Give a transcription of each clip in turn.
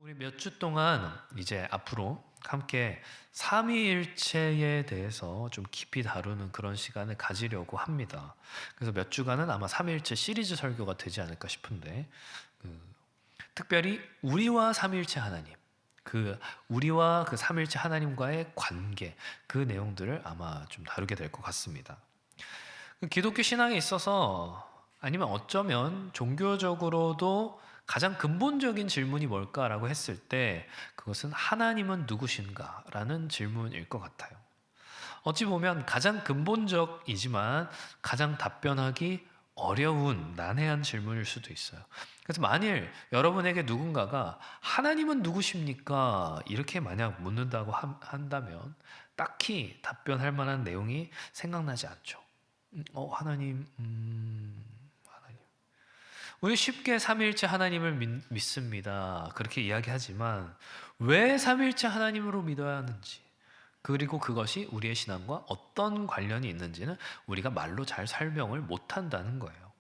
우리 몇 주 동안 이제 앞으로 함께 삼위일체에 대해서 좀 깊이 다루는 그런 시간을 가지려고 합니다. 그래서 몇 주간은 아마 삼위일체 시리즈 설교가 되지 않을까 싶은데, 그 특별히 우리와 삼위일체 하나님, 그 우리와 그 삼위일체 하나님과의 관계, 그 내용들을 아마 좀 다루게 될 것 같습니다. 그 기독교 신앙에 있어서 아니면 어쩌면 종교적으로도 가장 근본적인 질문이 뭘까라고 했을 때 그것은 하나님은 누구신가라는 질문일 것 같아요. 어찌 보면 가장 근본적이지만 가장 답변하기 어려운 난해한 질문일 수도 있어요. 그래서 만일 여러분에게 누군가가 하나님은 누구십니까? 이렇게 만약 묻는다고 한다면 딱히 답변할 만한 내용이 생각나지 않죠. 하나님, 하나님. 우리 쉽게 삼위일체 하나님을 믿습니다. 그렇게 이야기하지만 왜 삼위일체 하나님으로 믿어야 하는지, 그리고 그것이 우리의 신앙과 어떤 관련이 있는지는 우리가 말로 잘 설명을 못 한다는 거예요.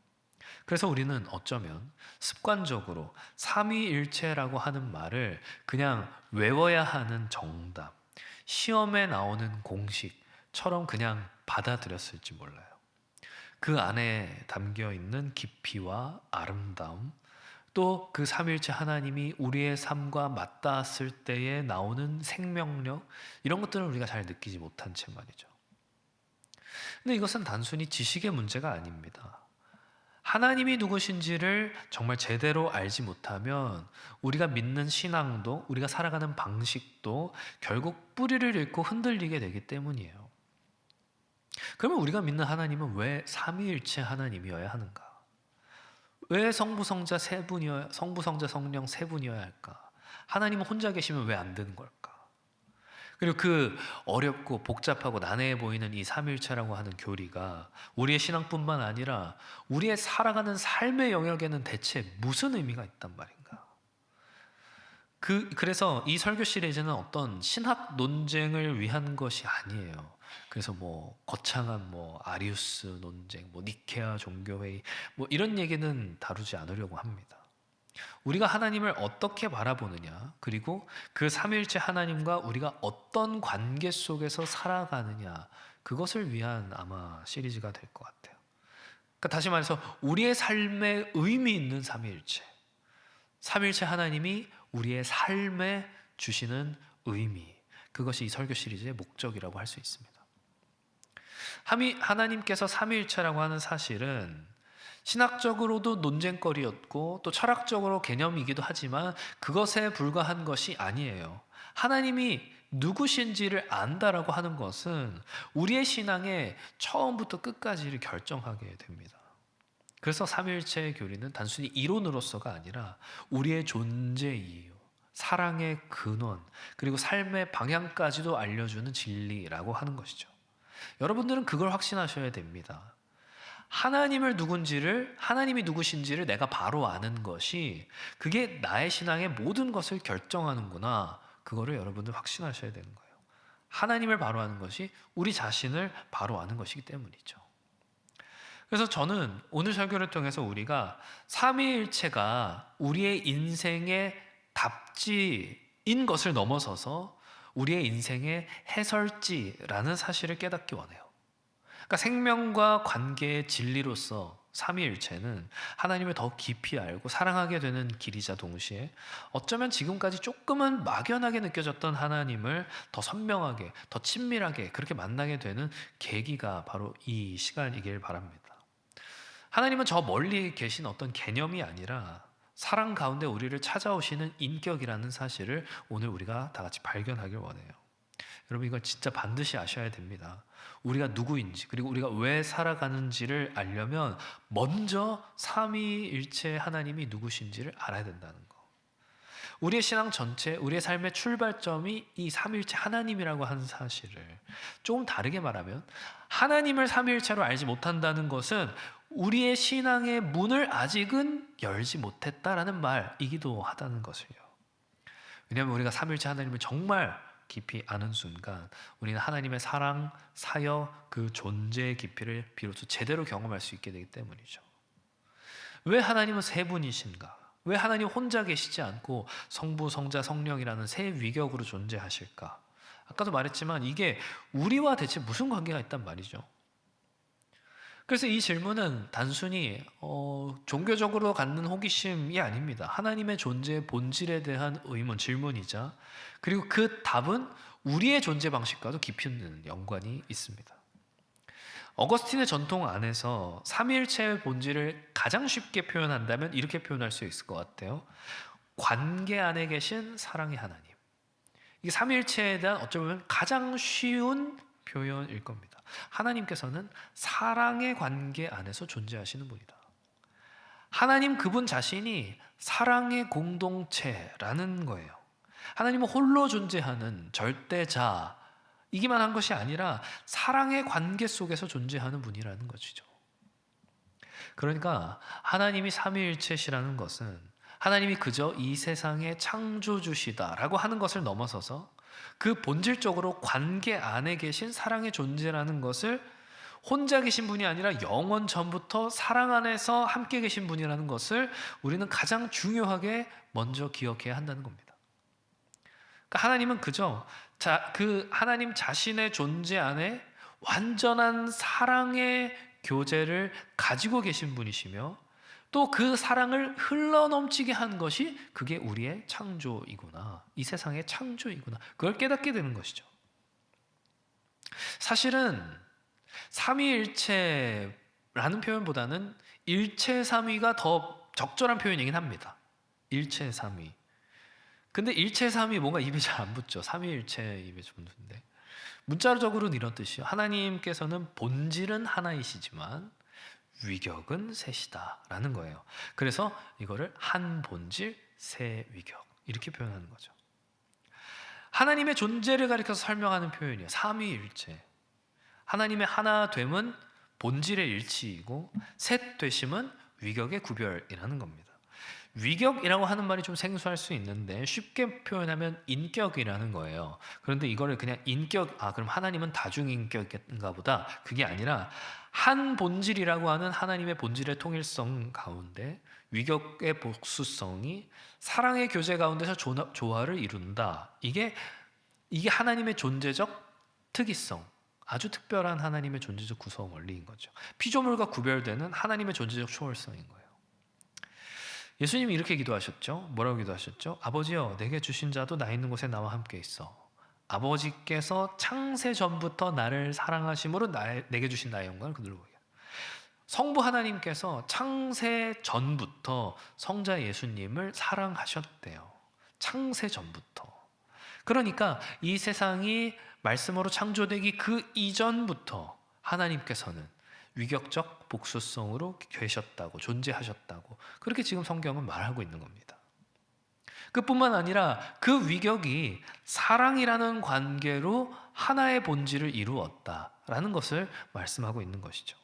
그래서 우리는 어쩌면 습관적으로 삼위일체라고 하는 말을 그냥 외워야 하는 정답, 시험에 나오는 공식처럼 그냥 받아들였을지 몰라요. 그 안에 담겨 있는 깊이와 아름다움, 또 그 삼일체 하나님이 우리의 삶과 맞닿았을 때에 나오는 생명력, 이런 것들은 우리가 잘 느끼지 못한 채 말이죠. 근데 이것은 단순히 지식의 문제가 아닙니다. 하나님이 누구신지를 정말 제대로 알지 못하면 우리가 믿는 신앙도, 우리가 살아가는 방식도 결국 뿌리를 잃고 흔들리게 되기 때문이에요. 그러면 우리가 믿는 하나님은 왜 삼위일체 하나님이어야 하는가? 왜 성부, 성자, 성령 세 분이어야 할까? 하나님은 혼자 계시면 왜 안 되는 걸까? 그리고 그 어렵고 복잡하고 난해해 보이는 이 삼위일체라고 하는 교리가 우리의 신앙뿐만 아니라 우리의 살아가는 삶의 영역에는 대체 무슨 의미가 있단 말인가? 그래서 이 설교 시리즈는 어떤 신학 논쟁을 위한 것이 아니에요. 그래서 거창한 아리우스 논쟁, 니케아 종교회의 이런 얘기는 다루지 않으려고 합니다. 우리가 하나님을 어떻게 바라보느냐, 그리고 그 삼위일체 하나님과 우리가 어떤 관계 속에서 살아가느냐, 그것을 위한 아마 시리즈가 될 것 같아요. 그러니까 다시 말해서 우리의 삶에 의미 있는 삼위일체, 삼위일체 하나님이 우리의 삶에 주시는 의미, 그것이 이 설교 시리즈의 목적이라고 할 수 있습니다. 하나님께서 삼위일체라고 하는 사실은 신학적으로도 논쟁거리였고 또 철학적으로 개념이기도 하지만 그것에 불과한 것이 아니에요. 하나님이 누구신지를 안다라고 하는 것은 우리의 신앙의 처음부터 끝까지를 결정하게 됩니다. 그래서 삼위일체의 교리는 단순히 이론으로서가 아니라 우리의 존재 이유, 사랑의 근원, 그리고 삶의 방향까지도 알려주는 진리라고 하는 것이죠. 여러분들은 그걸 확신하셔야 됩니다. 하나님이 누구신지를 내가 바로 아는 것이 그게 나의 신앙의 모든 것을 결정하는구나. 그거를 여러분들 확신하셔야 되는 거예요. 하나님을 바로 아는 것이 우리 자신을 바로 아는 것이기 때문이죠. 그래서 저는 오늘 설교를 통해서 우리가 삼위일체가 우리의 인생의 답지인 것을 넘어서서 우리의 인생의 해설지라는 사실을 깨닫기 원해요. 그러니까 생명과 관계의 진리로서 삼위일체는 하나님을 더 깊이 알고 사랑하게 되는 길이자 동시에 어쩌면 지금까지 조금은 막연하게 느껴졌던 하나님을 더 선명하게, 더 친밀하게 그렇게 만나게 되는 계기가 바로 이 시간이길 바랍니다. 하나님은 저 멀리 계신 어떤 개념이 아니라 사랑 가운데 우리를 찾아오시는 인격이라는 사실을 오늘 우리가 다 같이 발견하길 원해요. 여러분, 이걸 진짜 반드시 아셔야 됩니다. 우리가 누구인지, 그리고 우리가 왜 살아가는지를 알려면 먼저 삼위일체 하나님이 누구신지를 알아야 된다는 거. 우리의 신앙 전체, 우리의 삶의 출발점이 이 삼위일체 하나님이라고 하는 사실을 조금 다르게 말하면, 하나님을 삼위일체로 알지 못한다는 것은 우리의 신앙의 문을 아직은 열지 못했다라는 말이기도 하다는 것을요. 왜냐하면 우리가 삼위일체 하나님을 정말 깊이 아는 순간 우리는 하나님의 사랑, 사역, 그 존재의 깊이를 비로소 제대로 경험할 수 있게 되기 때문이죠. 왜 하나님은 세 분이신가? 왜 하나님 혼자 계시지 않고 성부, 성자, 성령이라는 세 위격으로 존재하실까? 아까도 말했지만 이게 우리와 대체 무슨 관계가 있단 말이죠. 그래서 이 질문은 단순히 종교적으로 갖는 호기심이 아닙니다. 하나님의 존재의 본질에 대한 의문, 질문이자 그리고 그 답은 우리의 존재 방식과도 깊이 있는 연관이 있습니다. 어거스틴의 전통 안에서 삼위일체의 본질을 가장 쉽게 표현한다면 이렇게 표현할 수 있을 것 같아요. 관계 안에 계신 사랑의 하나님. 이게 삼위일체에 대한 어쩌면 가장 쉬운 표현일 겁니다. 하나님께서는 사랑의 관계 안에서 존재하시는 분이다. 하나님 그분 자신이 사랑의 공동체라는 거예요. 하나님은 홀로 존재하는 절대자이기만 한 것이 아니라 사랑의 관계 속에서 존재하는 분이라는 것이죠. 그러니까 하나님이 삼위일체시라는 것은 하나님이 그저 이 세상의 창조주시다라고 하는 것을 넘어서서 그 본질적으로 관계 안에 계신 사랑의 존재라는 것을 혼자 계신 분이 아니라 영원 전부터 사랑 안에서 함께 계신 분이라는 것을 우리는 가장 중요하게 먼저 기억해야 한다는 겁니다. 그러니까 하나님은 그저 그 하나님 자신의 존재 안에 완전한 사랑의 교제를 가지고 계신 분이시며 또 그 사랑을 흘러넘치게 한 것이 그게 우리의 창조이구나. 이 세상의 창조이구나. 그걸 깨닫게 되는 것이죠. 사실은 삼위일체라는 표현보다는 일체삼위가 더 적절한 표현이긴 합니다. 일체삼위. 근데 일체삼위 뭔가 입에 잘 안 붙죠. 삼위일체 입에 좀 붙는데. 문자적으로는 이런 뜻이요. 하나님께서는 본질은 하나이시지만 위격은 셋이다라는 거예요. 그래서 이거를 한 본질 세 위격 이렇게 표현하는 거죠. 하나님의 존재를 가리켜서 설명하는 표현이에요. 삼위일체. 하나님의 하나됨은 본질의 일치이고 셋되심은 위격의 구별이라는 겁니다. 위격이라고 하는 말이 좀 생소할 수 있는데 쉽게 표현하면 인격이라는 거예요. 그런데 이거를 그냥 인격, 그럼 하나님은 다중인격인가 보다. 그게 아니라 한 본질이라고 하는 하나님의 본질의 통일성 가운데 위격의 복수성이 사랑의 교제 가운데서 조화를 이룬다. 이게 하나님의 존재적 특이성, 아주 특별한 하나님의 존재적 구성 원리인 거죠. 피조물과 구별되는 하나님의 존재적 초월성인 거예요. 예수님이 이렇게 기도하셨죠. 뭐라고 기도하셨죠? 아버지여, 내게 주신 자도 나 있는 곳에 나와 함께 있어. 아버지께서 창세 전부터 나를 사랑하심으로 내게 주신 나의 영광을 그들로 보게. 성부 하나님께서 창세 전부터 성자 예수님을 사랑하셨대요. 창세 전부터. 그러니까 이 세상이 말씀으로 창조되기 그 이전부터 하나님께서는 위격적 복수성으로 계셨다고, 존재하셨다고, 그렇게 지금 성경은 말하고 있는 겁니다. 그뿐만 아니라 그 위격이 사랑이라는 관계로 하나의 본질을 이루었다라는 것을 말씀하고 있는 것이죠.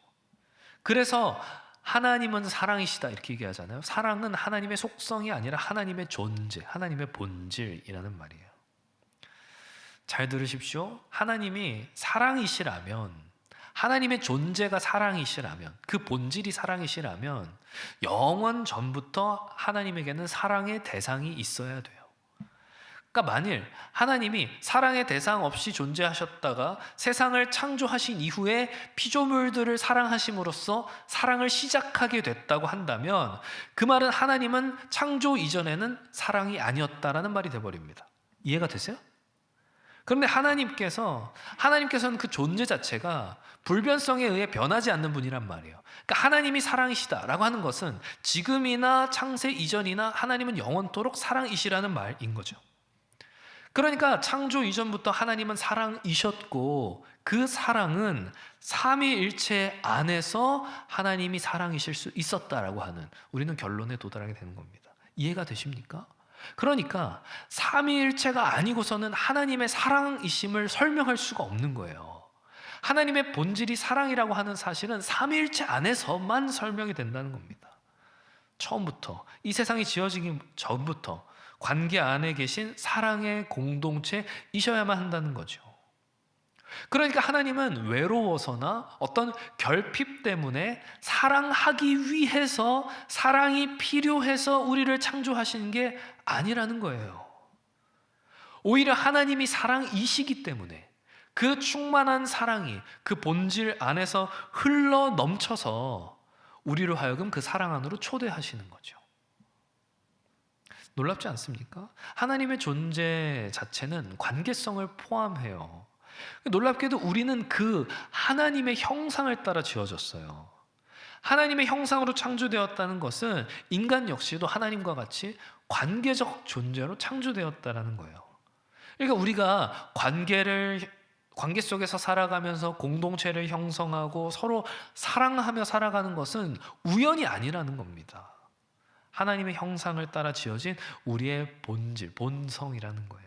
그래서 하나님은 사랑이시다 이렇게 얘기하잖아요. 사랑은 하나님의 속성이 아니라 하나님의 존재, 하나님의 본질이라는 말이에요. 잘 들으십시오. 하나님이 사랑이시라면, 하나님의 존재가 사랑이시라면, 그 본질이 사랑이시라면 영원 전부터 하나님에게는 사랑의 대상이 있어야 돼요. 그러니까 만일 하나님이 사랑의 대상 없이 존재하셨다가 세상을 창조하신 이후에 피조물들을 사랑하심으로써 사랑을 시작하게 됐다고 한다면 그 말은 하나님은 창조 이전에는 사랑이 아니었다라는 말이 되어버립니다. 이해가 되세요? 그런데 하나님께서는 그 존재 자체가 불변성에 의해 변하지 않는 분이란 말이에요. 그러니까 하나님이 사랑이시다라고 하는 것은 지금이나 창세 이전이나 하나님은 영원토록 사랑이시라는 말인 거죠. 그러니까 창조 이전부터 하나님은 사랑이셨고 그 사랑은 삼위일체 안에서 하나님이 사랑이실 수 있었다라고 하는, 우리는 결론에 도달하게 되는 겁니다. 이해가 되십니까? 그러니까 삼위일체가 아니고서는 하나님의 사랑이심을 설명할 수가 없는 거예요. 하나님의 본질이 사랑이라고 하는 사실은 삼위일체 안에서만 설명이 된다는 겁니다. 처음부터, 이 세상이 지어지기 전부터 관계 안에 계신 사랑의 공동체이셔야만 한다는 거죠. 그러니까 하나님은 외로워서나 어떤 결핍 때문에 사랑하기 위해서, 사랑이 필요해서 우리를 창조하신 게 아니라는 거예요. 오히려 하나님이 사랑이시기 때문에 그 충만한 사랑이 그 본질 안에서 흘러 넘쳐서 우리로 하여금 그 사랑 안으로 초대하시는 거죠. 놀랍지 않습니까? 하나님의 존재 자체는 관계성을 포함해요. 놀랍게도 우리는 그 하나님의 형상을 따라 지어졌어요. 하나님의 형상으로 창조되었다는 것은 인간 역시도 하나님과 같이 관계적 존재로 창조되었다는 거예요. 그러니까 우리가 관계 속에서 살아가면서 공동체를 형성하고 서로 사랑하며 살아가는 것은 우연이 아니라는 겁니다. 하나님의 형상을 따라 지어진 우리의 본질, 본성이라는 거예요.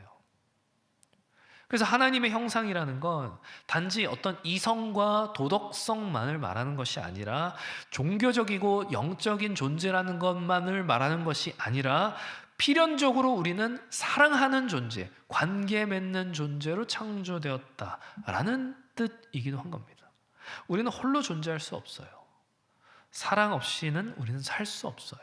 그래서 하나님의 형상이라는 건 단지 어떤 이성과 도덕성만을 말하는 것이 아니라 종교적이고 영적인 존재라는 것만을 말하는 것이 아니라 필연적으로 우리는 사랑하는 존재, 관계 맺는 존재로 창조되었다라는 뜻이기도 한 겁니다. 우리는 홀로 존재할 수 없어요. 사랑 없이는 우리는 살 수 없어요.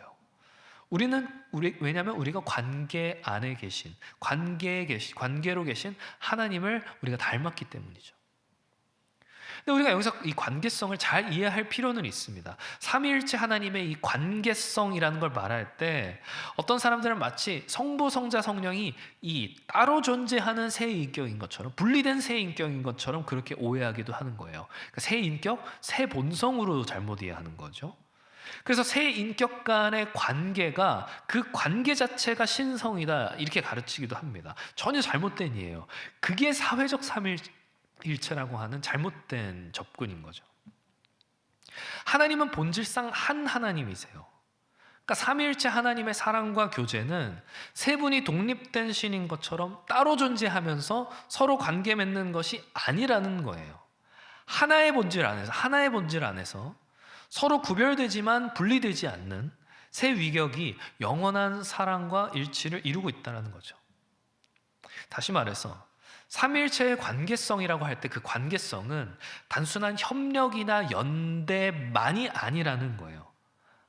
왜냐하면 우리가 관계 안에 계신, 관계로 계신 하나님을 우리가 닮았기 때문이죠. 근데 우리가 여기서 이 관계성을 잘 이해할 필요는 있습니다. 삼위일체 하나님의 이 관계성이라는 걸 말할 때 어떤 사람들은 마치 성부, 성자, 성령이 이 따로 존재하는 새 인격인 것처럼, 분리된 새 인격인 것처럼 그렇게 오해하기도 하는 거예요. 그러니까 새 인격, 새 본성으로 잘못 이해하는 거죠. 그래서 새 인격 간의 관계가 그 관계 자체가 신성이다 이렇게 가르치기도 합니다. 전혀 잘못된 이해예요. 그게 사회적 삼위일체라고 하는 잘못된 접근인 거죠. 하나님은 본질상 한 하나님이세요. 그러니까 삼위일체 하나님의 사랑과 교제는 세 분이 독립된 신인 것처럼 따로 존재하면서 서로 관계 맺는 것이 아니라는 거예요. 하나의 본질 안에서 서로 구별되지만 분리되지 않는 새 위격이 영원한 사랑과 일치를 이루고 있다는 거죠. 다시 말해서 삼위일체의 관계성이라고 할 때 그 관계성은 단순한 협력이나 연대만이 아니라는 거예요.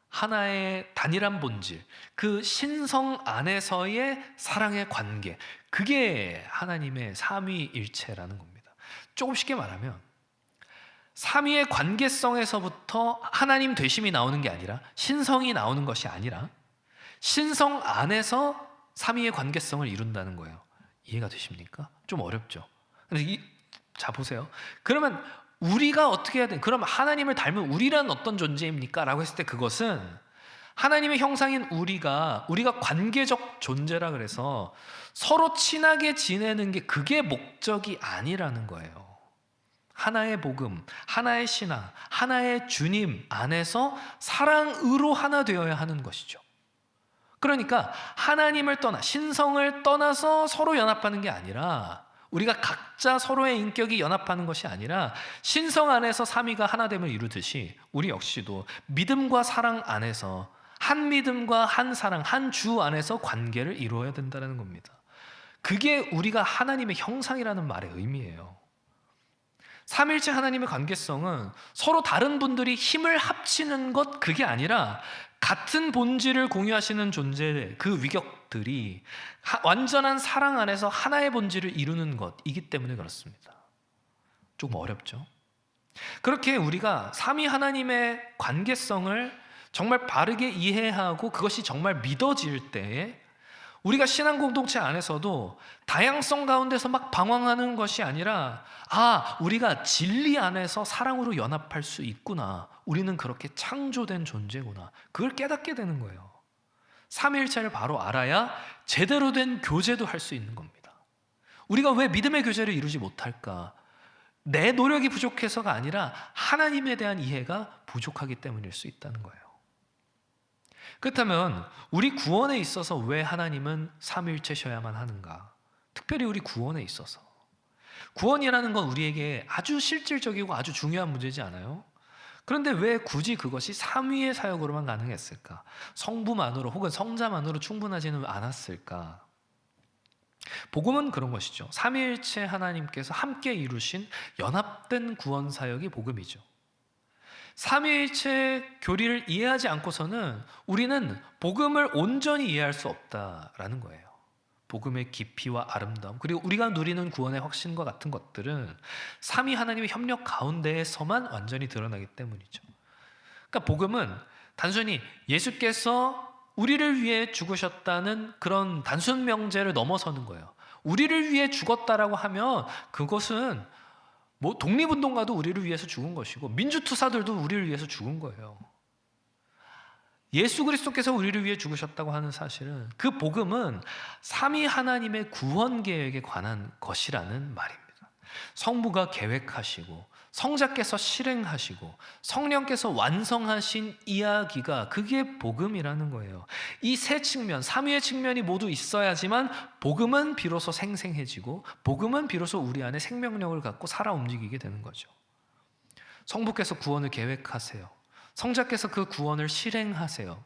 하나의 단일한 본질, 그 신성 안에서의 사랑의 관계, 그게 하나님의 삼위일체라는 겁니다. 조금 쉽게 말하면 삼위의 관계성에서부터 하나님 되심이 나오는 게 아니라, 신성이 나오는 것이 아니라 신성 안에서 삼위의 관계성을 이룬다는 거예요. 이해가 되십니까? 좀 어렵죠. 자 보세요. 그러면 우리가 어떻게 해야 돼? 그럼 하나님을 닮은 우리란 어떤 존재입니까? 라고 했을 때 그것은 하나님의 형상인 우리가 관계적 존재라 그래서 서로 친하게 지내는 게 그게 목적이 아니라는 거예요. 하나의 복음, 하나의 신앙, 하나의 주님 안에서 사랑으로 하나 되어야 하는 것이죠. 그러니까 하나님을 떠나, 신성을 떠나서 서로 연합하는 게 아니라, 우리가 각자 서로의 인격이 연합하는 것이 아니라 신성 안에서 삼위가 하나됨을 이루듯이 우리 역시도 믿음과 사랑 안에서, 한 믿음과 한 사랑, 한 주 안에서 관계를 이루어야 된다는 겁니다. 그게 우리가 하나님의 형상이라는 말의 의미예요. 삼일체 하나님의 관계성은 서로 다른 분들이 힘을 합치는 것, 그게 아니라 같은 본질을 공유하시는 존재, 그 위격들이 완전한 사랑 안에서 하나의 본질을 이루는 것이기 때문에 그렇습니다. 조금 어렵죠? 그렇게 우리가 삼위 하나님의 관계성을 정말 바르게 이해하고 그것이 정말 믿어질 때에 우리가 신앙 공동체 안에서도 다양성 가운데서 막 방황하는 것이 아니라, 우리가 진리 안에서 사랑으로 연합할 수 있구나, 우리는 그렇게 창조된 존재구나, 그걸 깨닫게 되는 거예요. 삼위일체를 바로 알아야 제대로 된 교제도 할 수 있는 겁니다. 우리가 왜 믿음의 교제를 이루지 못할까? 내 노력이 부족해서가 아니라 하나님에 대한 이해가 부족하기 때문일 수 있다는 거예요. 그렇다면 우리 구원에 있어서 왜 하나님은 삼위일체셔야만 하는가? 특별히 우리 구원에 있어서. 구원이라는 건 우리에게 아주 실질적이고 아주 중요한 문제지 않아요? 그런데 왜 굳이 그것이 삼위의 사역으로만 가능했을까? 성부만으로 혹은 성자만으로 충분하지는 않았을까? 복음은 그런 것이죠. 삼위일체 하나님께서 함께 이루신 연합된 구원 사역이 복음이죠. 삼위일체 교리를 이해하지 않고서는 우리는 복음을 온전히 이해할 수 없다라는 거예요. 복음의 깊이와 아름다움, 그리고 우리가 누리는 구원의 확신과 같은 것들은 삼위 하나님의 협력 가운데에서만 완전히 드러나기 때문이죠. 그러니까 복음은 단순히 예수께서 우리를 위해 죽으셨다는 그런 단순 명제를 넘어서는 거예요. 우리를 위해 죽었다라고 하면 그것은 뭐 독립운동가도 우리를 위해서 죽은 것이고 민주투사들도 우리를 위해서 죽은 거예요. 예수 그리스도께서 우리를 위해 죽으셨다고 하는 사실은, 그 복음은 삼위 하나님의 구원 계획에 관한 것이라는 말입니다. 성부가 계획하시고 성자께서 실행하시고 성령께서 완성하신 이야기가, 그게 복음이라는 거예요. 이 세 측면, 삼위의 측면이 모두 있어야지만 복음은 비로소 생생해지고 복음은 비로소 우리 안에 생명력을 갖고 살아 움직이게 되는 거죠. 성부께서 구원을 계획하세요. 성자께서 그 구원을 실행하세요.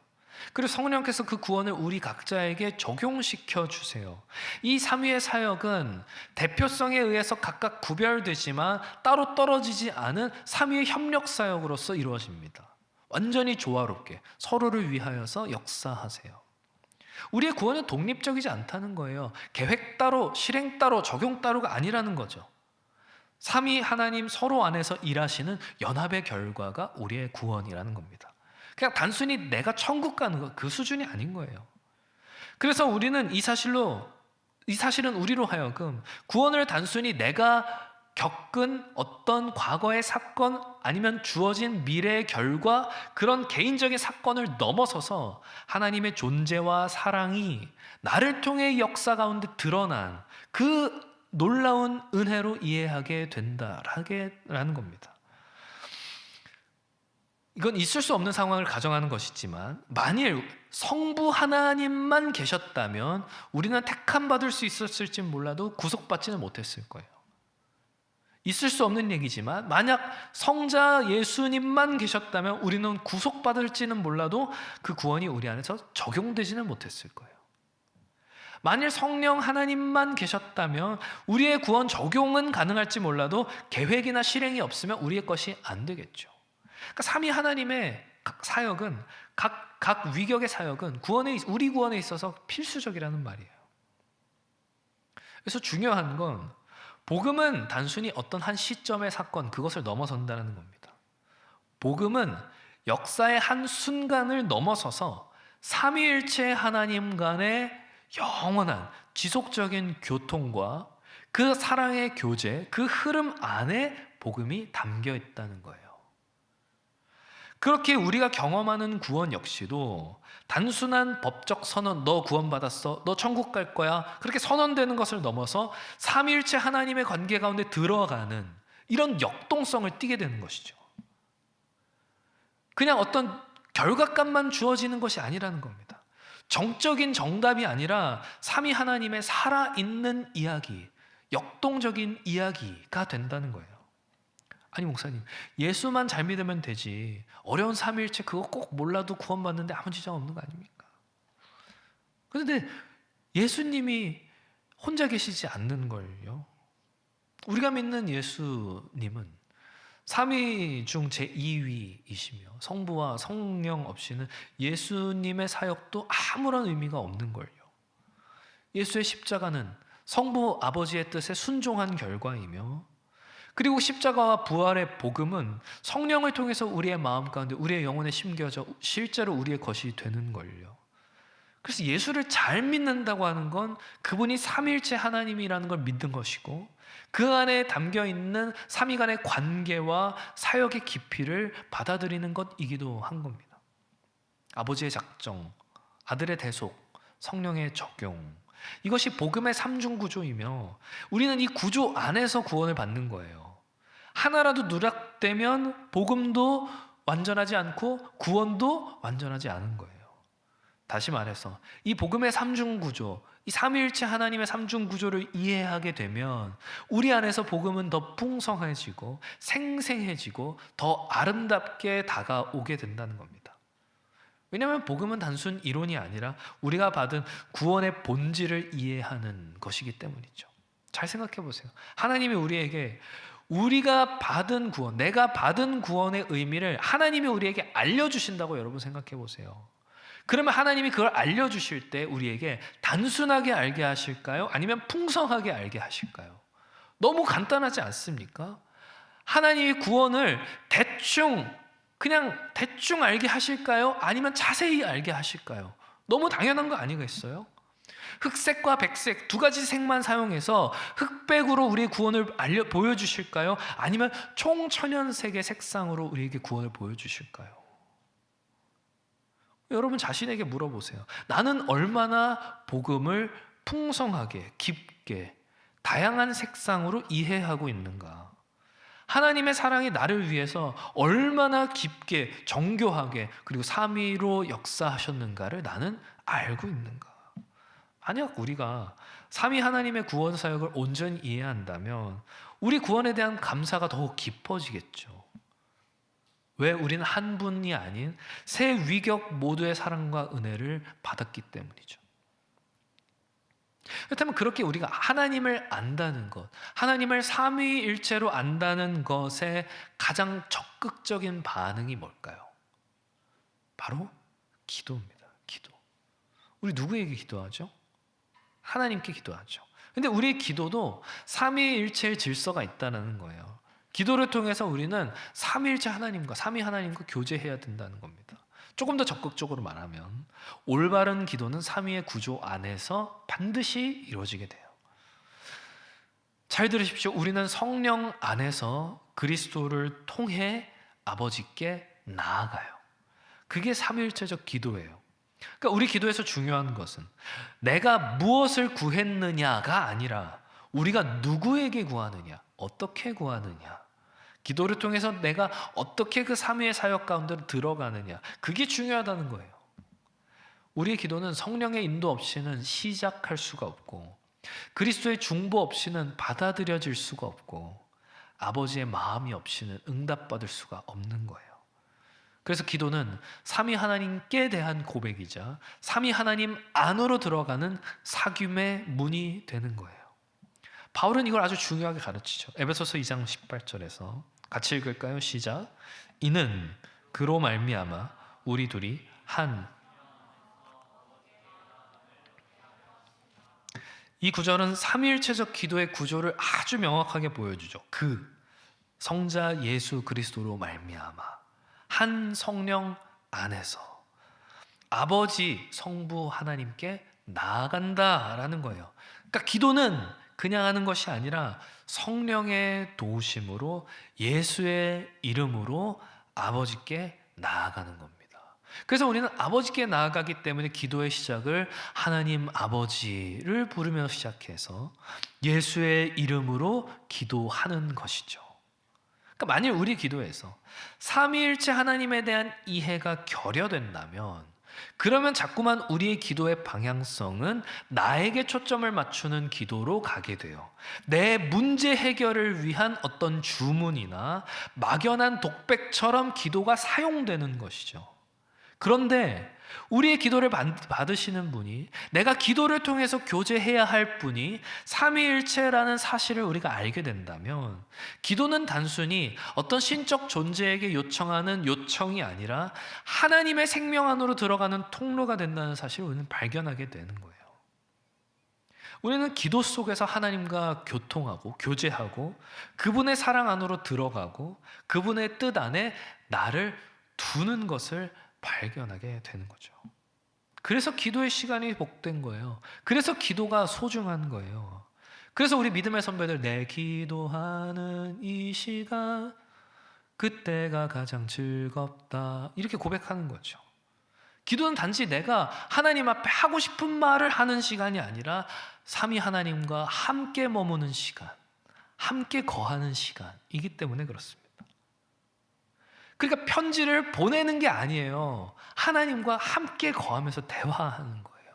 그리고 성령께서 그 구원을 우리 각자에게 적용시켜 주세요. 이 삼위의 사역은 대표성에 의해서 각각 구별되지만 따로 떨어지지 않은 삼위의 협력 사역으로서 이루어집니다. 완전히 조화롭게 서로를 위하여서 역사하세요. 우리의 구원은 독립적이지 않다는 거예요. 계획 따로, 실행 따로, 적용 따로가 아니라는 거죠. 삼위 하나님 서로 안에서 일하시는 연합의 결과가 우리의 구원이라는 겁니다. 그냥 단순히 내가 천국 가는 것, 그 수준이 아닌 거예요. 그래서 우리는 이 사실은 우리로 하여금 구원을 단순히 내가 겪은 어떤 과거의 사건 아니면 주어진 미래의 결과, 그런 개인적인 사건을 넘어서서 하나님의 존재와 사랑이 나를 통해 역사 가운데 드러난 그 놀라운 은혜로 이해하게 된다라는 겁니다. 이건 있을 수 없는 상황을 가정하는 것이지만, 만일 성부 하나님만 계셨다면 우리는 택함 받을 수 있었을지 몰라도 구속받지는 못했을 거예요. 있을 수 없는 얘기지만 만약 성자 예수님만 계셨다면 우리는 구속받을지는 몰라도 그 구원이 우리 안에서 적용되지는 못했을 거예요. 만일 성령 하나님만 계셨다면 우리의 구원 적용은 가능할지 몰라도 계획이나 실행이 없으면 우리의 것이 안 되겠죠. 그러니까 삼위 하나님의 사역은, 각 위격의 사역은 우리 구원에 있어서 필수적이라는 말이에요. 그래서 중요한 건 복음은 단순히 어떤 한 시점의 사건, 그것을 넘어선다는 겁니다. 복음은 역사의 한 순간을 넘어서서 삼위일체 하나님 간의 영원한 지속적인 교통과 그 사랑의 교제, 그 흐름 안에 복음이 담겨 있다는 거예요. 그렇게 우리가 경험하는 구원 역시도 단순한 법적 선언, 너 구원받았어, 너 천국 갈 거야, 그렇게 선언되는 것을 넘어서 삼위일체 하나님의 관계 가운데 들어가는 이런 역동성을 띠게 되는 것이죠. 그냥 어떤 결과값만 주어지는 것이 아니라는 겁니다. 정적인 정답이 아니라 삼위 하나님의 살아있는 이야기, 역동적인 이야기가 된다는 거예요. 아니 목사님, 예수만 잘 믿으면 되지, 어려운 삼위일체 그거 꼭 몰라도 구원받는데 아무 지장 없는 거 아닙니까? 그런데 예수님이 혼자 계시지 않는 걸요. 우리가 믿는 예수님은 삼위 중 제2위이시며 성부와 성령 없이는 예수님의 사역도 아무런 의미가 없는 걸요. 예수의 십자가는 성부 아버지의 뜻에 순종한 결과이며, 그리고 십자가와 부활의 복음은 성령을 통해서 우리의 마음 가운데, 우리의 영혼에 심겨져 실제로 우리의 것이 되는 걸요. 그래서 예수를 잘 믿는다고 하는 건 그분이 삼위일체 하나님이라는 걸 믿는 것이고, 그 안에 담겨 있는 삼위 간의 관계와 사역의 깊이를 받아들이는 것이기도 한 겁니다. 아버지의 작정, 아들의 대속, 성령의 적용, 이것이 복음의 삼중 구조이며 우리는 이 구조 안에서 구원을 받는 거예요. 하나라도 누락되면 복음도 완전하지 않고 구원도 완전하지 않은 거예요. 다시 말해서 이 복음의 삼중 구조, 이 삼위일체 하나님의 삼중 구조를 이해하게 되면 우리 안에서 복음은 더 풍성해지고 생생해지고 더 아름답게 다가오게 된다는 겁니다. 왜냐하면 복음은 단순 이론이 아니라 우리가 받은 구원의 본질을 이해하는 것이기 때문이죠. 잘 생각해 보세요. 하나님이 우리에게 우리가 받은 구원, 내가 받은 구원의 의미를 하나님이 우리에게 알려주신다고 여러분 생각해 보세요. 그러면 하나님이 그걸 알려주실 때 우리에게 단순하게 알게 하실까요? 아니면 풍성하게 알게 하실까요? 너무 간단하지 않습니까? 하나님이 구원을 그냥 대충 알게 하실까요? 아니면 자세히 알게 하실까요? 너무 당연한 거 아니겠어요? 흑색과 백색 두 가지 색만 사용해서 흑백으로 우리의 구원을 보여주실까요? 아니면 총천연색의 색상으로 우리에게 구원을 보여주실까요? 여러분 자신에게 물어보세요. 나는 얼마나 복음을 풍성하게, 깊게, 다양한 색상으로 이해하고 있는가? 하나님의 사랑이 나를 위해서 얼마나 깊게, 정교하게, 그리고 삼위로 역사하셨는가를 나는 알고 있는가? 만약 우리가 삼위 하나님의 구원 사역을 온전히 이해한다면 우리 구원에 대한 감사가 더욱 깊어지겠죠. 왜? 우리는 한 분이 아닌 세 위격 모두의 사랑과 은혜를 받았기 때문이죠. 그렇다면 그렇게 우리가 하나님을 안다는 것, 하나님을 삼위일체로 안다는 것의 가장 적극적인 반응이 뭘까요? 바로 기도입니다. 기도. 우리 누구에게 기도하죠? 하나님께 기도하죠. 근데 우리의 기도도 삼위일체의 질서가 있다는 거예요. 기도를 통해서 우리는 삼위일체 하나님과 삼위 하나님과 교제해야 된다는 겁니다. 조금 더 적극적으로 말하면 올바른 기도는 삼위의 구조 안에서 반드시 이루어지게 돼요. 잘 들으십시오. 우리는 성령 안에서 그리스도를 통해 아버지께 나아가요. 그게 삼위일체적 기도예요. 그러니까 우리 기도에서 중요한 것은 내가 무엇을 구했느냐가 아니라 우리가 누구에게 구하느냐, 어떻게 구하느냐, 기도를 통해서 내가 어떻게 그 삼위의 사역 가운데로 들어가느냐, 그게 중요하다는 거예요. 우리의 기도는 성령의 인도 없이는 시작할 수가 없고 그리스도의 중보 없이는 받아들여질 수가 없고 아버지의 마음이 없이는 응답받을 수가 없는 거예요. 그래서 기도는 삼위 하나님께 대한 고백이자 삼위 하나님 안으로 들어가는 사귐의 문이 되는 거예요. 바울은 이걸 아주 중요하게 가르치죠. 에베소서 2장 18절에서 같이 읽을까요? 시작. 이는 그로 말미암아 우리 둘이 이 구절은 삼위일체적 기도의 구조를 아주 명확하게 보여주죠. 성자 예수 그리스도로 말미암아 한 성령 안에서 아버지 성부 하나님께 나아간다라는 거예요. 그러니까 기도는 그냥 하는 것이 아니라 성령의 도우심으로 예수의 이름으로 아버지께 나아가는 겁니다. 그래서 우리는 아버지께 나아가기 때문에 기도의 시작을 하나님 아버지를 부르며 시작해서 예수의 이름으로 기도하는 것이죠. 그러니까 만일 우리 기도에서 삼위일체 하나님에 대한 이해가 결여된다면 그러면 자꾸만 우리의 기도의 방향성은 나에게 초점을 맞추는 기도로 가게 돼요. 내 문제 해결을 위한 어떤 주문이나 막연한 독백처럼 기도가 사용되는 것이죠. 그런데 우리의 기도를 받으시는 분이, 내가 기도를 통해서 교제해야 할 분이 삼위일체라는 사실을 우리가 알게 된다면 기도는 단순히 어떤 신적 존재에게 요청하는 요청이 아니라 하나님의 생명 안으로 들어가는 통로가 된다는 사실을 우리는 발견하게 되는 거예요. 우리는 기도 속에서 하나님과 교통하고 교제하고 그분의 사랑 안으로 들어가고 그분의 뜻 안에 나를 두는 것을 발견하게 되는 거죠. 그래서 기도의 시간이 복된 거예요. 그래서 기도가 소중한 거예요. 그래서 우리 믿음의 선배들, 내 기도하는 이 시간 그때가 가장 즐겁다, 이렇게 고백하는 거죠. 기도는 단지 내가 하나님 앞에 하고 싶은 말을 하는 시간이 아니라 삼위 하나님과 함께 머무는 시간, 함께 거하는 시간이기 때문에 그렇습니다. 그러니까 편지를 보내는 게 아니에요. 하나님과 함께 거하면서 대화하는 거예요.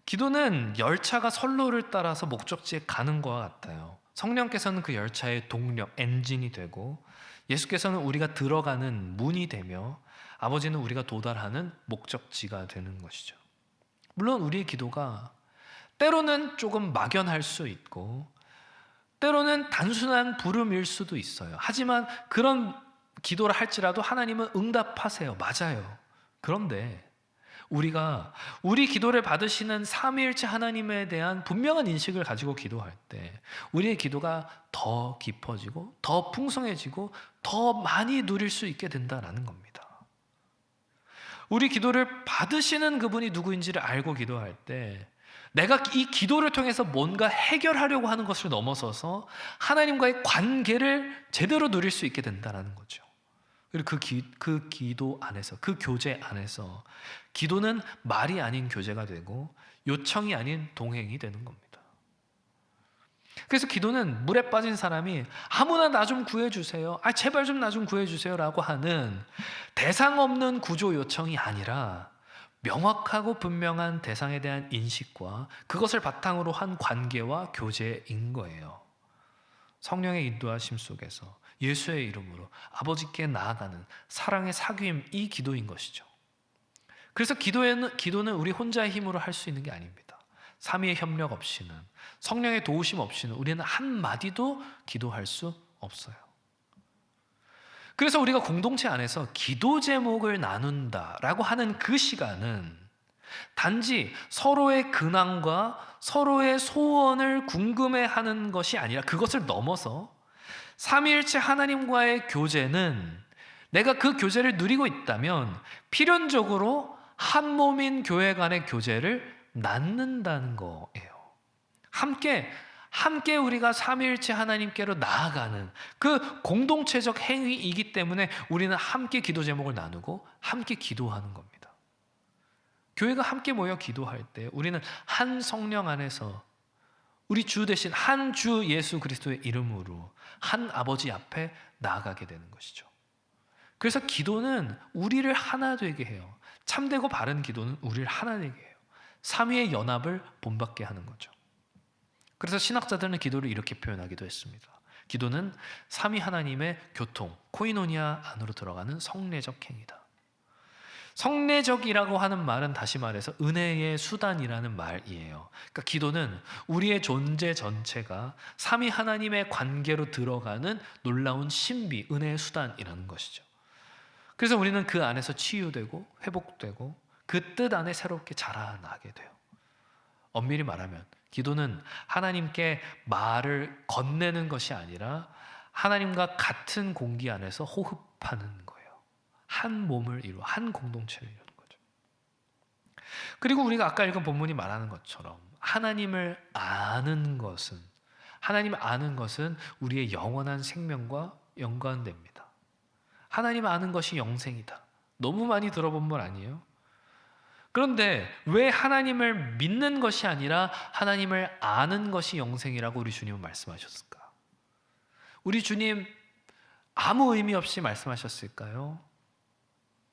기도는 열차가 선로를 따라서 목적지에 가는 것과 같아요. 성령께서는 그 열차의 동력, 엔진이 되고 예수께서는 우리가 들어가는 문이 되며 아버지는 우리가 도달하는 목적지가 되는 것이죠. 물론 우리의 기도가 때로는 조금 막연할 수 있고 때로는 단순한 부름일 수도 있어요. 하지만 그런 기도를 할지라도 하나님은 응답하세요. 맞아요. 그런데 우리가 우리 기도를 받으시는 삼위일체 하나님에 대한 분명한 인식을 가지고 기도할 때 우리의 기도가 더 깊어지고 더 풍성해지고 더 많이 누릴 수 있게 된다는 겁니다. 우리 기도를 받으시는 그분이 누구인지를 알고 기도할 때 내가 이 기도를 통해서 뭔가 해결하려고 하는 것을 넘어서서 하나님과의 관계를 제대로 누릴 수 있게 된다는 거죠. 그리고 그 기도 안에서, 그 교제 안에서 기도는 말이 아닌 교제가 되고 요청이 아닌 동행이 되는 겁니다. 그래서 기도는 물에 빠진 사람이 아무나 나 좀 구해주세요, 제발 좀 나 좀 구해주세요 라고 하는 대상 없는 구조 요청이 아니라 명확하고 분명한 대상에 대한 인식과 그것을 바탕으로 한 관계와 교제인 거예요. 성령의 인도하심 속에서 예수의 이름으로 아버지께 나아가는 사랑의 사귐, 이 기도인 것이죠. 그래서 기도는 우리 혼자의 힘으로 할 수 있는 게 아닙니다. 삼위의 협력 없이는, 성령의 도우심 없이는 우리는 한마디도 기도할 수 없어요. 그래서 우리가 공동체 안에서 기도 제목을 나눈다라고 하는 그 시간은 단지 서로의 근황과 서로의 소원을 궁금해하는 것이 아니라 그것을 넘어서 삼위일체 하나님과의 교제는 내가 그 교제를 누리고 있다면 필연적으로 한 몸인 교회 간의 교제를 낳는다는 거예요. 함께 우리가 삼위일체 하나님께로 나아가는 그 공동체적 행위이기 때문에 우리는 함께 기도 제목을 나누고 함께 기도하는 겁니다. 교회가 함께 모여 기도할 때 우리는 한 성령 안에서 우리 주 대신 한 주 예수 그리스도의 이름으로 한 아버지 앞에 나아가게 되는 것이죠. 그래서 기도는 우리를 하나 되게 해요. 참되고 바른 기도는 우리를 하나 되게 해요. 삼위의 연합을 본받게 하는 거죠. 그래서 신학자들은 기도를 이렇게 표현하기도 했습니다. 기도는 삼위 하나님의 교통, 코이노니아 안으로 들어가는 성례적 행위다. 성례적이라고 하는 말은 다시 말해서 은혜의 수단이라는 말이에요. 그러니까 기도는 우리의 존재 전체가 삼위 하나님의 관계로 들어가는 놀라운 신비, 은혜의 수단이라는 것이죠. 그래서 우리는 그 안에서 치유되고 회복되고 그 뜻 안에 새롭게 자라나게 돼요. 엄밀히 말하면 기도는 하나님께 말을 건네는 것이 아니라 하나님과 같은 공기 안에서 호흡하는 거예요. 한 몸을 이루어 한 공동체를 이루는 거죠. 그리고 우리가 아까 읽은 본문이 말하는 것처럼 하나님을 아는 것은 우리의 영원한 생명과 연관됩니다. 하나님 아는 것이 영생이다. 너무 많이 들어본 말 아니에요? 그런데 왜 하나님을 믿는 것이 아니라 하나님을 아는 것이 영생이라고 우리 주님은 말씀하셨을까? 우리 주님 아무 의미 없이 말씀하셨을까요?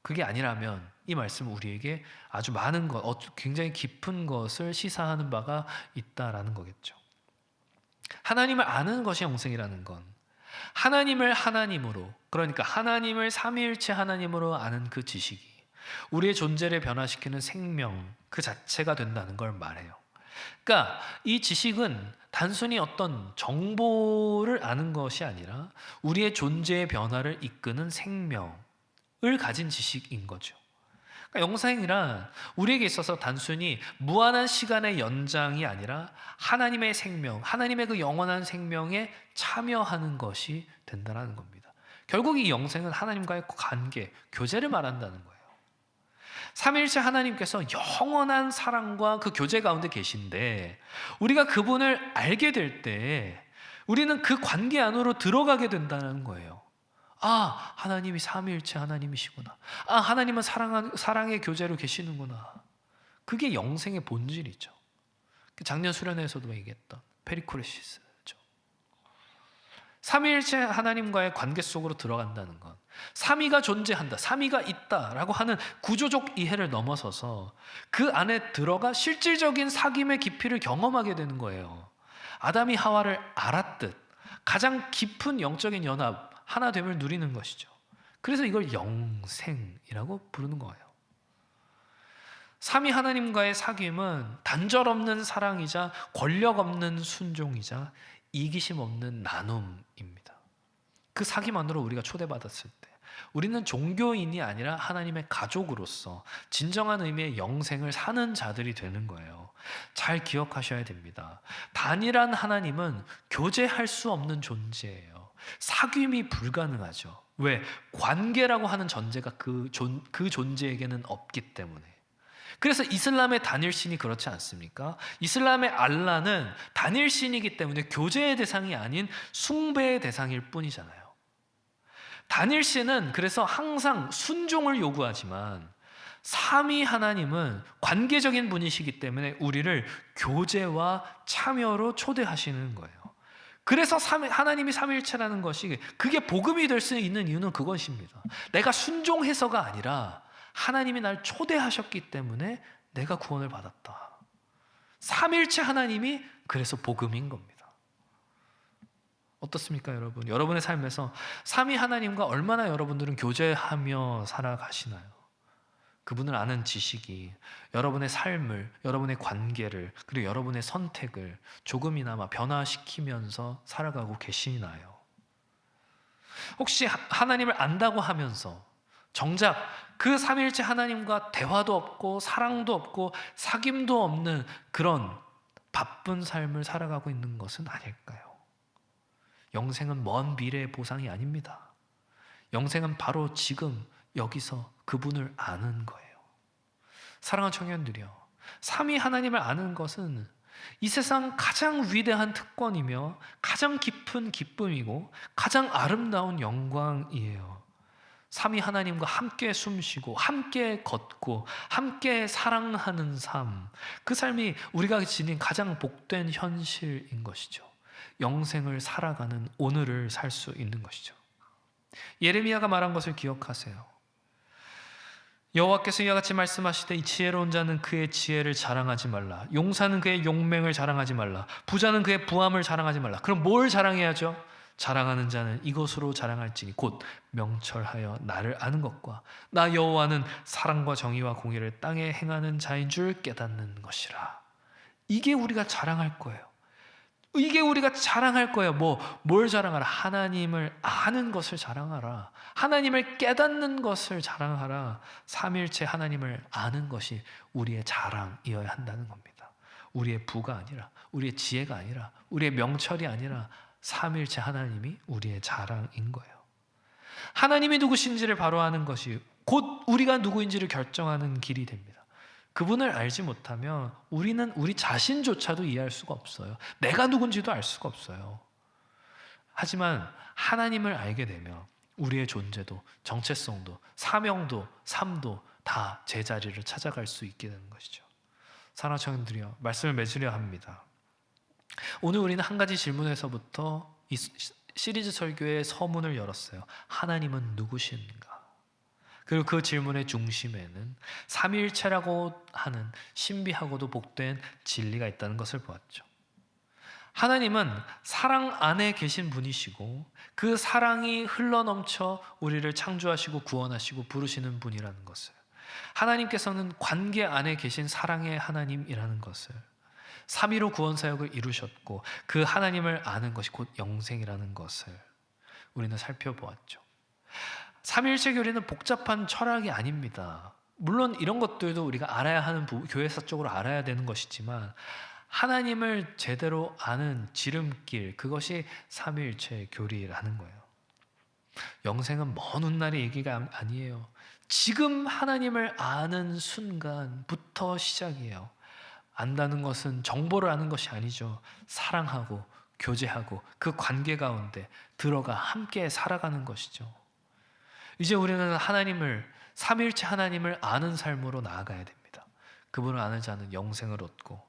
그게 아니라면 이 말씀은 우리에게 아주 많은 것, 굉장히 깊은 것을 시사하는 바가 있다라는 거겠죠. 하나님을 아는 것이 영생이라는 건 하나님을 하나님으로, 그러니까 하나님을 삼위일체 하나님으로 아는 그 지식이 우리의 존재를 변화시키는 생명 그 자체가 된다는 걸 말해요. 그러니까 이 지식은 단순히 어떤 정보를 아는 것이 아니라 우리의 존재의 변화를 이끄는 생명을 가진 지식인 거죠. 그러니까 영생이란 우리에게 있어서 단순히 무한한 시간의 연장이 아니라 하나님의 생명, 하나님의 그 영원한 생명에 참여하는 것이 된다는 겁니다. 결국 이 영생은 하나님과의 관계, 교제를 말한다는 거예요. 삼위일체 하나님께서 영원한 사랑과 그 교제 가운데 계신데 우리가 그분을 알게 될 때 우리는 그 관계 안으로 들어가게 된다는 거예요. 하나님이 삼위일체 하나님이시구나. 하나님은 사랑의 교제로 계시는구나. 그게 영생의 본질이죠. 작년 수련회에서도 얘기했던 페리코레시스죠. 삼위일체 하나님과의 관계 속으로 들어간다는 건 삼위가 존재한다, 삼위가 있다라고 하는 구조적 이해를 넘어서서 그 안에 들어가 실질적인 사귐의 깊이를 경험하게 되는 거예요. 아담이 하와를 알았듯 가장 깊은 영적인 연합, 하나됨을 누리는 것이죠. 그래서 이걸 영생이라고 부르는 거예요. 삼위 하나님과의 사귐은 단절 없는 사랑이자 권력 없는 순종이자 이기심 없는 나눔입니다. 그 사귐 안으로 우리가 초대받았을 때 우리는 종교인이 아니라 하나님의 가족으로서 진정한 의미의 영생을 사는 자들이 되는 거예요. 잘 기억하셔야 됩니다. 단일한 하나님은 교제할 수 없는 존재예요. 사귐이 불가능하죠. 왜? 관계라고 하는 전제가 그 존재에게는 없기 때문에. 그래서 이슬람의 단일신이 그렇지 않습니까? 이슬람의 알라는 단일신이기 때문에 교제의 대상이 아닌 숭배의 대상일 뿐이잖아요. 단일신은 그래서 항상 순종을 요구하지만 삼위 하나님은 관계적인 분이시기 때문에 우리를 교제와 참여로 초대하시는 거예요. 그래서 하나님이 삼위일체라는 것이 그게 복음이 될 수 있는 이유는 그것입니다. 내가 순종해서가 아니라 하나님이 날 초대하셨기 때문에 내가 구원을 받았다. 삼일체 하나님이 그래서 복음인 겁니다. 어떻습니까, 여러분? 여러분의 삶에서 삼위 하나님과 얼마나 여러분들은 교제하며 살아가시나요? 그분을 아는 지식이 여러분의 삶을, 여러분의 관계를, 그리고 여러분의 선택을 조금이나마 변화시키면서 살아가고 계시나요? 혹시 하나님을 안다고 하면서 정작 그 삼위일체 하나님과 대화도 없고 사랑도 없고 사귐도 없는 그런 바쁜 삶을 살아가고 있는 것은 아닐까요? 영생은 먼 미래의 보상이 아닙니다. 영생은 바로 지금 여기서 그분을 아는 거예요. 사랑하는 청년들이요, 삼위 하나님을 아는 것은 이 세상 가장 위대한 특권이며 가장 깊은 기쁨이고 가장 아름다운 영광이에요. 삼위 하나님과 함께 숨쉬고 함께 걷고 함께 사랑하는 삶, 그 삶이 우리가 지닌 가장 복된 현실인 것이죠. 영생을 살아가는 오늘을 살 수 있는 것이죠. 예레미야가 말한 것을 기억하세요. 여호와께서 이와 같이 말씀하시되 이 지혜로운 자는 그의 지혜를 자랑하지 말라. 용사는 그의 용맹을 자랑하지 말라. 부자는 그의 부함을 자랑하지 말라. 그럼 뭘 자랑해야죠? 자랑하는 자는 이것으로 자랑할지니 곧 명철하여 나를 아는 것과 나 여호와는 사랑과 정의와 공의를 땅에 행하는 자인 줄 깨닫는 것이라. 이게 우리가 자랑할 거예요. 이게 우리가 자랑할 거예요. 뭘 자랑하라? 하나님을 아는 것을 자랑하라. 하나님을 깨닫는 것을 자랑하라. 삼일체 하나님을 아는 것이 우리의 자랑이어야 한다는 겁니다. 우리의 부가 아니라, 우리의 지혜가 아니라, 우리의 명철이 아니라 삼일체 하나님이 우리의 자랑인 거예요. 하나님이 누구신지를 바로 아는 것이 곧 우리가 누구인지를 결정하는 길이 됩니다. 그분을 알지 못하면 우리는 우리 자신조차도 이해할 수가 없어요. 내가 누군지도 알 수가 없어요. 하지만 하나님을 알게 되면 우리의 존재도, 정체성도, 사명도, 삶도 다 제자리를 찾아갈 수 있게 되는 것이죠. 사랑하는 청년들이여, 말씀을 맺으려 합니다. 오늘 우리는 한 가지 질문에서부터 이 시리즈 설교의 서문을 열었어요. 하나님은 누구신가? 그리고 그 질문의 중심에는 삼위일체라고 하는 신비하고도 복된 진리가 있다는 것을 보았죠. 하나님은 사랑 안에 계신 분이시고 그 사랑이 흘러넘쳐 우리를 창조하시고 구원하시고 부르시는 분이라는 것을, 하나님께서는 관계 안에 계신 사랑의 하나님이라는 것을, 삼위로 구원 사역을 이루셨고 그 하나님을 아는 것이 곧 영생이라는 것을 우리는 살펴보았죠. 삼위일체 교리는 복잡한 철학이 아닙니다. 물론 이런 것들도 우리가 알아야 하는 교회사적으로 알아야 되는 것이지만 하나님을 제대로 아는 지름길, 그것이 삼위일체 교리라는 거예요. 영생은 먼 훗날의 얘기가 아니에요. 지금 하나님을 아는 순간부터 시작이에요. 안다는 것은 정보를 아는 것이 아니죠. 사랑하고 교제하고 그 관계 가운데 들어가 함께 살아가는 것이죠. 이제 우리는 하나님을, 삼위일체 하나님을 아는 삶으로 나아가야 됩니다. 그분을 아는 자는 영생을 얻고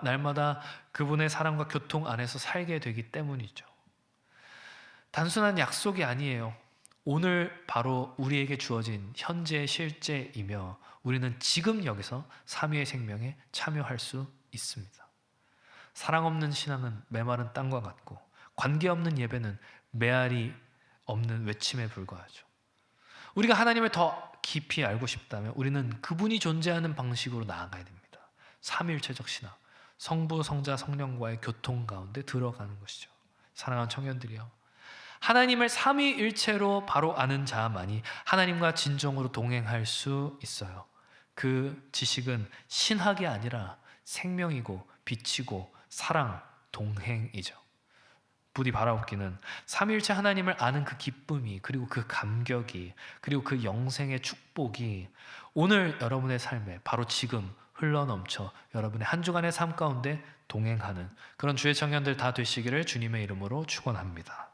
날마다 그분의 사랑과 교통 안에서 살게 되기 때문이죠. 단순한 약속이 아니에요. 오늘 바로 우리에게 주어진 현재의 실제이며 우리는 지금 여기서 삼위의 생명에 참여할 수 있습니다. 사랑 없는 신앙은 메마른 땅과 같고 관계 없는 예배는 메아리 없는 외침에 불과하죠. 우리가 하나님을 더 깊이 알고 싶다면 우리는 그분이 존재하는 방식으로 나아가야 됩니다. 삼위일체적 신앙, 성부, 성자, 성령과의 교통 가운데 들어가는 것이죠. 사랑하는 청년들이요, 하나님을 삼위일체로 바로 아는 자만이 하나님과 진정으로 동행할 수 있어요. 그 지식은 신학이 아니라 생명이고 빛이고 사랑, 동행이죠. 부디 바라옵기는 삼위일체 하나님을 아는 그 기쁨이, 그리고 그 감격이, 그리고 그 영생의 축복이 오늘 여러분의 삶에 바로 지금 흘러넘쳐 여러분의 한 주간의 삶 가운데 동행하는 그런 주의 청년들 다 되시기를 주님의 이름으로 축원합니다.